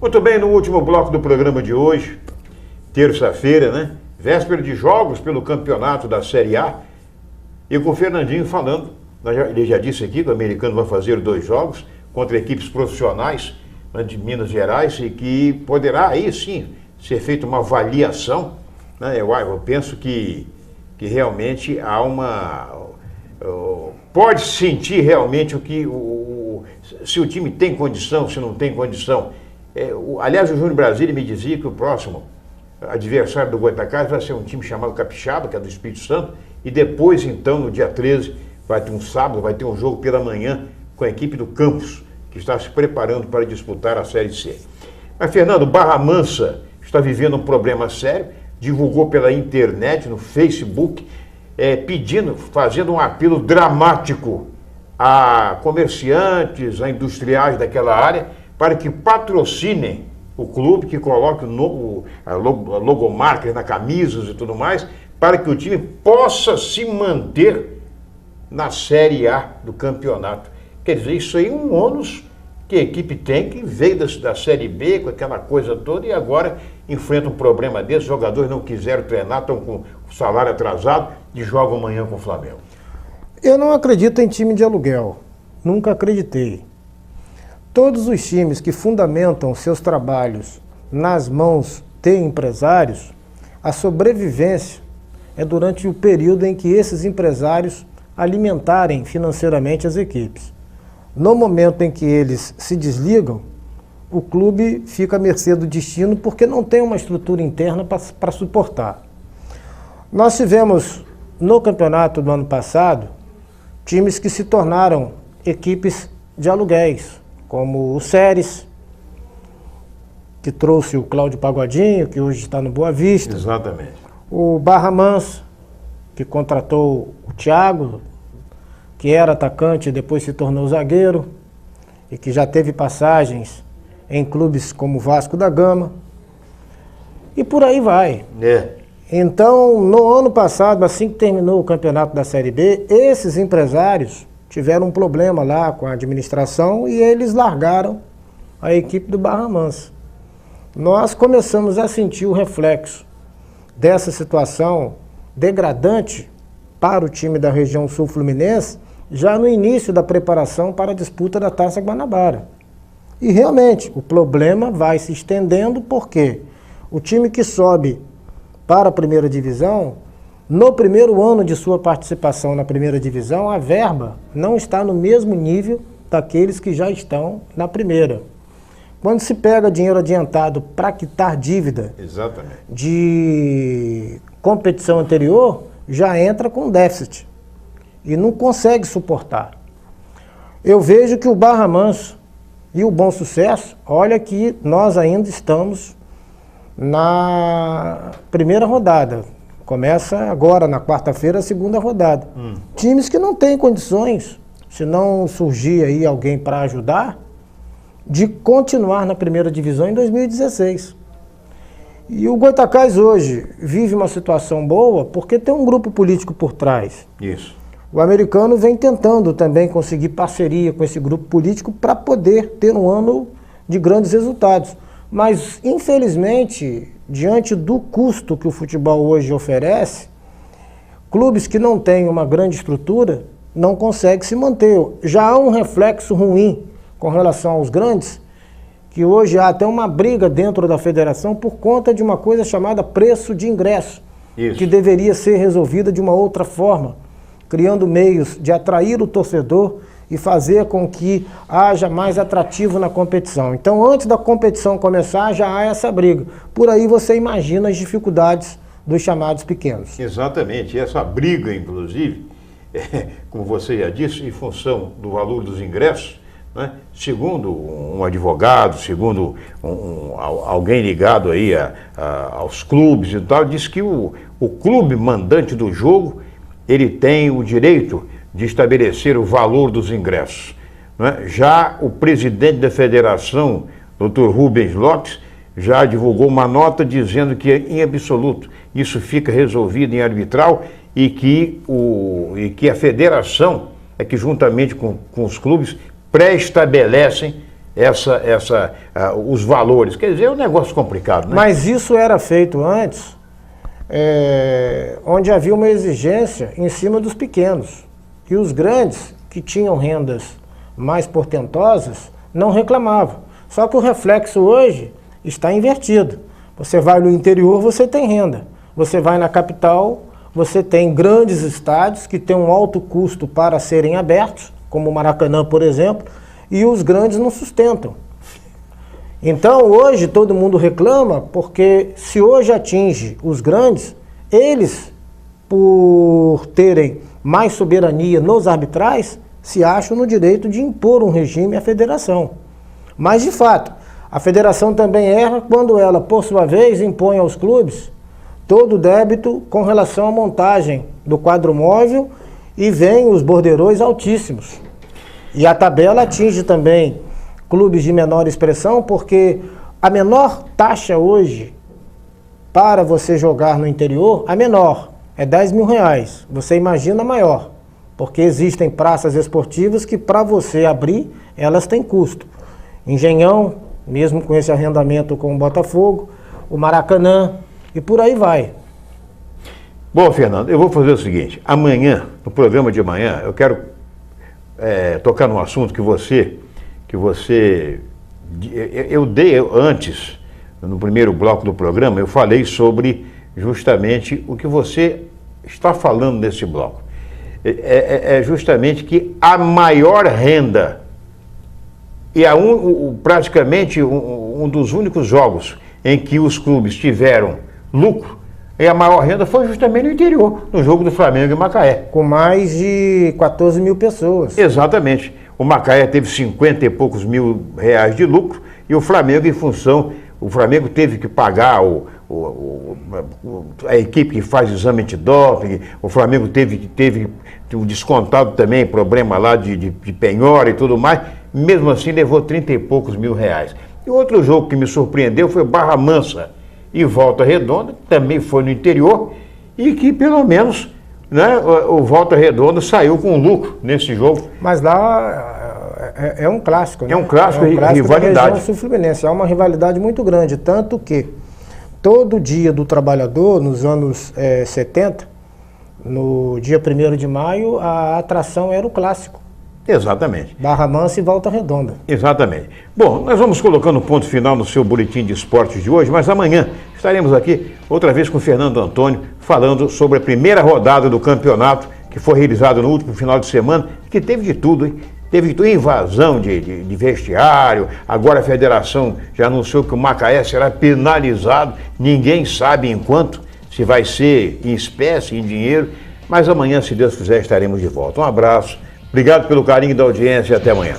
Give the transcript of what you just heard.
Muito bem, no último bloco do programa de hoje, terça-feira, né? Véspera de jogos pelo campeonato da Série A, e com o Fernandinho falando, ele já disse aqui que o americano vai fazer 2 jogos contra equipes profissionais, né, de Minas Gerais, e que poderá aí sim ser feita uma avaliação, né? Eu penso que realmente há pode sentir realmente se o time tem condição, se não tem condição. Aliás, o Júnior Brasília me dizia que o próximo adversário do Goitacazes vai ser um time chamado Capixaba, que é do Espírito Santo, e depois, então, no dia 13, vai ter um sábado, vai ter um jogo pela manhã com a equipe do Campos, que está se preparando para disputar a Série C. Mas, Fernando, Barra Mansa está vivendo um problema sério, divulgou pela internet, no Facebook, fazendo um apelo dramático a comerciantes, a industriais daquela área, para que patrocinem o clube, que coloque a logomarca na camisas e tudo mais, para que o time possa se manter na Série A do campeonato. Quer dizer, isso aí é um ônus que a equipe tem, que veio da Série B, com aquela coisa toda, e agora enfrenta um problema desse. Os jogadores não quiseram treinar, estão com o salário atrasado e jogam amanhã com o Flamengo. Eu não acredito em time de aluguel. Nunca acreditei. Todos os times que fundamentam seus trabalhos nas mãos de empresários, a sobrevivência é durante o período em que esses empresários alimentarem financeiramente as equipes. No momento em que eles se desligam, o clube fica à mercê do destino porque não tem uma estrutura interna para suportar. Nós tivemos no campeonato do ano passado times que se tornaram equipes de aluguéis, como o Séries, que trouxe o Cláudio Pagodinho, que hoje está no Boa Vista. Exatamente. O Barra Mansa, que contratou o Thiago, que era atacante e depois se tornou zagueiro, e que já teve passagens em clubes como o Vasco da Gama. E por aí vai. Então, no ano passado, assim que terminou o campeonato da Série B, esses empresários tiveram um problema lá com a administração e eles largaram a equipe do Barra Mansa. Nós começamos a sentir o reflexo dessa situação degradante para o time da região sul-fluminense já no início da preparação para a disputa da Taça Guanabara. E realmente, o problema vai se estendendo porque o time que sobe para a primeira divisão, no primeiro ano de sua participação na primeira divisão, a verba não está no mesmo nível daqueles que já estão na primeira. Quando se pega dinheiro adiantado para quitar dívida de competição anterior, já entra com déficit e não consegue suportar. Eu vejo que o Barra Mansa e o Bom Sucesso, olha que nós ainda estamos na primeira rodada. Começa agora, na quarta-feira, a segunda rodada. Times que não têm condições, se não surgir aí alguém para ajudar, de continuar na primeira divisão em 2016. E o Goitacazes hoje vive uma situação boa porque tem um grupo político por trás. Isso. O americano vem tentando também conseguir parceria com esse grupo político para poder ter um ano de grandes resultados. Mas, infelizmente, diante do custo que o futebol hoje oferece, clubes que não têm uma grande estrutura não conseguem se manter. Já há um reflexo ruim com relação aos grandes, que hoje há até uma briga dentro da federação por conta de uma coisa chamada preço de ingresso, que deveria ser resolvida de uma outra forma, criando meios de atrair o torcedor e fazer com que haja mais atrativo na competição. Então, antes da competição começar, já há essa briga. Por aí você imagina as dificuldades dos chamados pequenos. Exatamente. E essa briga, inclusive, como você já disse, em função do valor dos ingressos, né? Segundo um advogado, segundo alguém ligado aí aos clubes e tal, diz que o clube mandante do jogo, ele tem o direito de estabelecer o valor dos ingressos, né? Já o presidente da federação, Dr. Rubens Lopes, já divulgou uma nota dizendo que, em absoluto, isso fica resolvido em arbitral e que a federação é que, juntamente com os clubes, pré-estabelecem os valores. Quer dizer, é um negócio complicado, né? Mas isso era feito antes, onde havia uma exigência em cima dos pequenos. E os grandes, que tinham rendas mais portentosas, não reclamavam. Só que o reflexo hoje está invertido. Você vai no interior, você tem renda. Você vai na capital, você tem grandes estádios que têm um alto custo para serem abertos, como o Maracanã, por exemplo, e os grandes não sustentam. Então, hoje, todo mundo reclama, porque se hoje atinge os grandes, eles, por terem mais soberania nos arbitrais, se acham no direito de impor um regime à federação. Mas, de fato, a federação também erra quando ela, por sua vez, impõe aos clubes todo o débito com relação à montagem do quadro móvel e vem os borderões altíssimos. E a tabela atinge também clubes de menor expressão, porque a menor taxa hoje para você jogar no interior, a menor, é R$10.000. Você imagina a maior, porque existem praças esportivas que para você abrir, elas têm custo. Engenhão, mesmo com esse arrendamento com o Botafogo, o Maracanã e por aí vai. Bom, Fernando, eu vou fazer o seguinte, amanhã, no programa de amanhã, eu quero tocar num assunto eu dei antes, no primeiro bloco do programa, eu falei sobre justamente o que você está falando nesse bloco. É justamente que a maior renda e praticamente um dos únicos jogos em que os clubes tiveram lucro, e a maior renda foi justamente no interior, no jogo do Flamengo e Macaé. Com mais de 14 mil pessoas. Exatamente. O Macaé teve 50 e poucos mil reais de lucro e o Flamengo, o Flamengo teve que pagar a equipe que faz exame antidoping, o Flamengo teve um descontado também, problema lá de penhora e tudo mais, mesmo assim levou 30 e poucos mil reais. E outro jogo que me surpreendeu foi Barra Mansa e Volta Redonda, também foi no interior, e que pelo menos, né, o Volta Redonda saiu com lucro nesse jogo. Mas lá é um clássico, né? É um clássico e rivalidade. Da região sul-fluminense. É uma rivalidade muito grande, tanto que todo dia do trabalhador, nos anos 70, no dia 1º de maio, a atração era o clássico. Exatamente. Barra Mansa e Volta Redonda. Exatamente. Bom, nós vamos colocando ponto final no seu boletim de esportes de hoje, mas amanhã estaremos aqui outra vez com o Fernando Antônio, falando sobre a primeira rodada do campeonato que foi realizada no último final de semana, que teve de tudo, hein? Teve de tudo, invasão de vestiário, agora a federação já anunciou que o Macaé será penalizado, ninguém sabe em quanto, se vai ser em espécie, em dinheiro, mas amanhã, se Deus quiser, estaremos de volta. Um abraço. Obrigado pelo carinho da audiência e até amanhã.